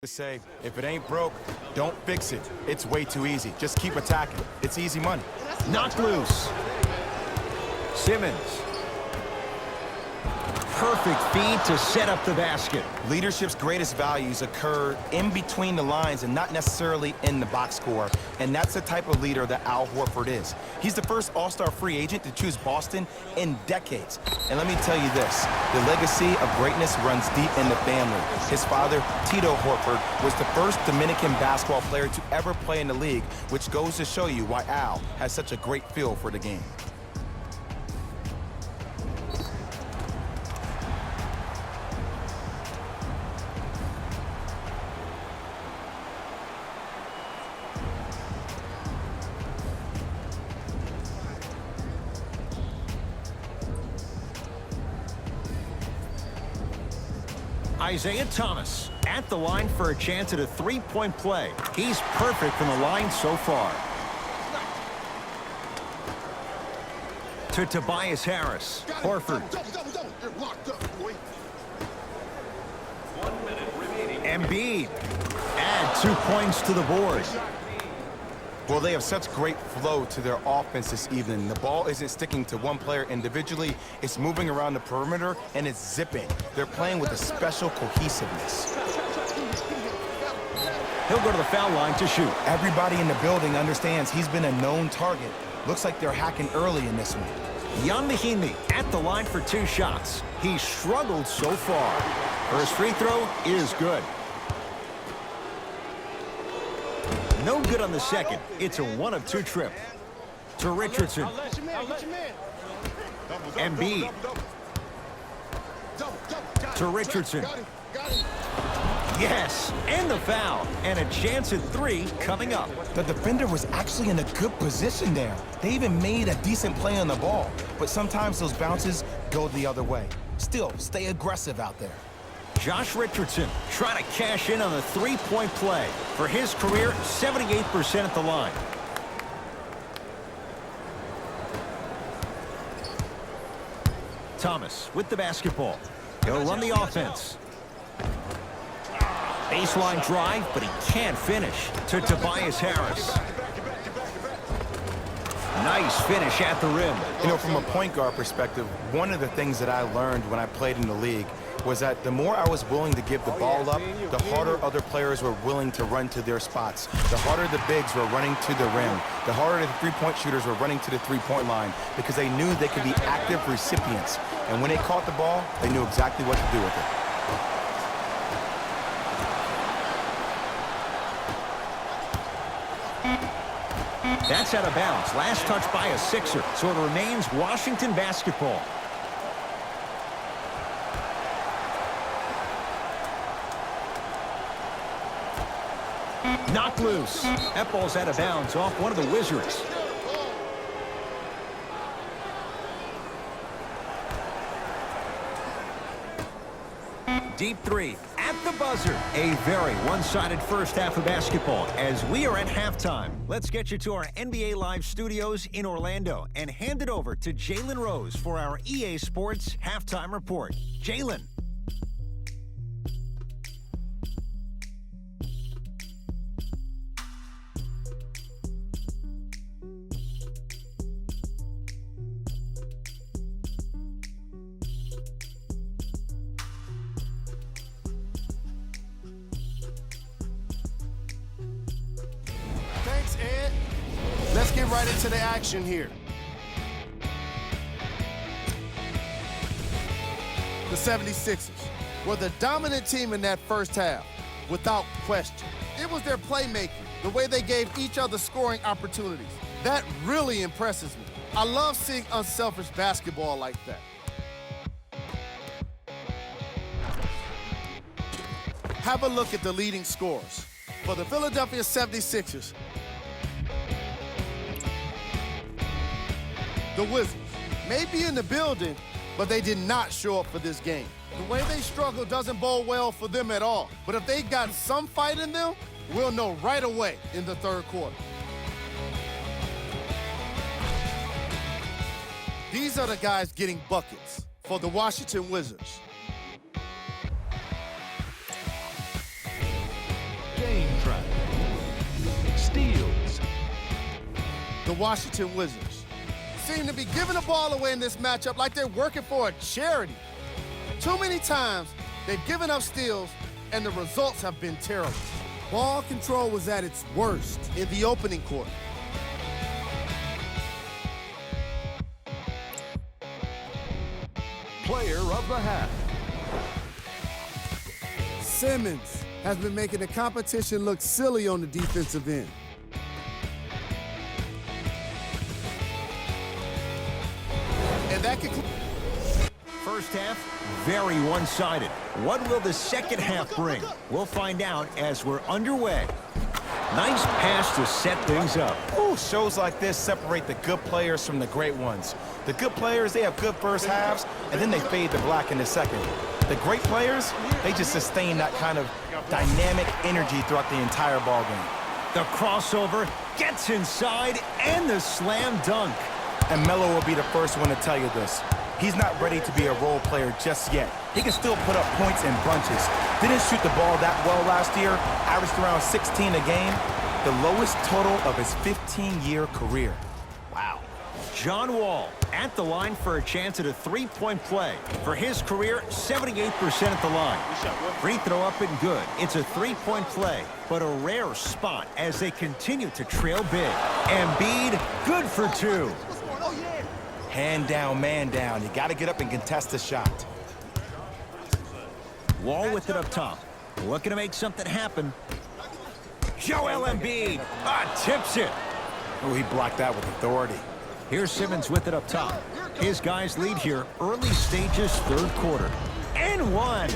To say, if it ain't broke, don't fix it. It's way too easy. Just keep attacking. It's easy money. Knocked loose. Simmons. Perfect feed to set up the basket. Leadership's greatest values occur in between the lines and not necessarily in the box score. And that's the type of leader that Al Horford is. He's the first All-Star free agent to choose Boston in decades. And let me tell you this, the legacy of greatness runs deep in the family. His father, Tito Horford, was the first Dominican basketball player to ever play in the league, which goes to show you why Al has such a great feel for the game. Isaiah Thomas at the line for a chance at a three-point play. He's perfect from the line so far. To Tobias Harris. Horford. Embiid. Add 2 points to the board. Well, they have such great flow to their offense this evening. The ball isn't sticking to one player individually. It's moving around the perimeter, and it's zipping. They're playing with a special cohesiveness. He'll go to the foul line to shoot. Everybody in the building understands he's been a known target. Looks like they're hacking early in this one. Ian Mahinmi at the line for 2 shots. He's struggled so far. First free throw is good. No good on the second. It's a 1 of 2 trip. To Richardson. Embiid. To Richardson. Yes, and the foul. And a chance at 3 coming up. The defender was actually in a good position there. They even made a decent play on the ball. But sometimes those bounces go the other way. Still, stay aggressive out there. Josh Richardson trying to cash in on the three-point play. For his career, 78% at the line. Thomas with the basketball. He'll run the offense. Baseline drive, but he can't finish. To Tobias Harris. Nice finish at the rim. You know, from a point guard perspective, one of the things that I learned when I played in the league was that the more I was willing to give the ball up, the harder other players were willing to run to their spots. The harder the bigs were running to the rim. The harder the three-point shooters were running to the three-point line because they knew they could be active recipients. And when they caught the ball, they knew exactly what to do with it. That's out of bounds. Last touch by a Sixer. So it remains Washington basketball. Knocked loose. That ball's out of bounds off one of the Wizards. Deep 3 at the buzzer. A very one-sided first half of basketball as we are at halftime. Let's get you to our NBA Live studios in Orlando and hand it over to Jalen Rose for our EA Sports halftime report. Jalen. Let's get right into the action here. The 76ers were the dominant team in that first half, without question. It was their playmaking, the way they gave each other scoring opportunities. That really impresses me. I love seeing unselfish basketball like that. Have a look at the leading scorers. For the Philadelphia 76ers, the Wizards may be in the building, but they did not show up for this game. The way they struggle doesn't bode well for them at all. But if they got some fight in them, we'll know right away in the third quarter. These are the guys getting buckets for the Washington Wizards. steals. The Washington Wizards seem to be giving the ball away in this matchup like they're working for a charity. Too many times they've given up steals and the results have been terrible. Ball control was at its worst in the opening quarter. Player of the half. Simmons has been making the competition look silly on the defensive end. And that concludes. First half, very one-sided. What will the second half bring? We'll find out as we're underway. Nice pass to set things up. Ooh, shows like this separate the good players from the great ones. The good players, they have good first halves, and then they fade to black in the second. The great players, they just sustain that kind of dynamic energy throughout the entire ball game. The crossover gets inside, and the slam dunk. And Melo will be the first one to tell you this. He's not ready to be a role player just yet. He can still put up points in bunches. Didn't shoot the ball that well last year, averaged around 16 a game, the lowest total of his 15-year career. Wow. John Wall at the line for a chance at a three-point play. For his career, 78% at the line. Free throw up and good. It's a three-point play, but a rare spot as they continue to trail big. Embiid, good for two. Hand down, man down. You got to get up and contest the shot. Wall with it up top. Looking to make something happen. Joel Embiid tips it. Oh, he blocked that with authority. Here's Simmons with it up top. His guys lead here, early stages, third quarter. And one.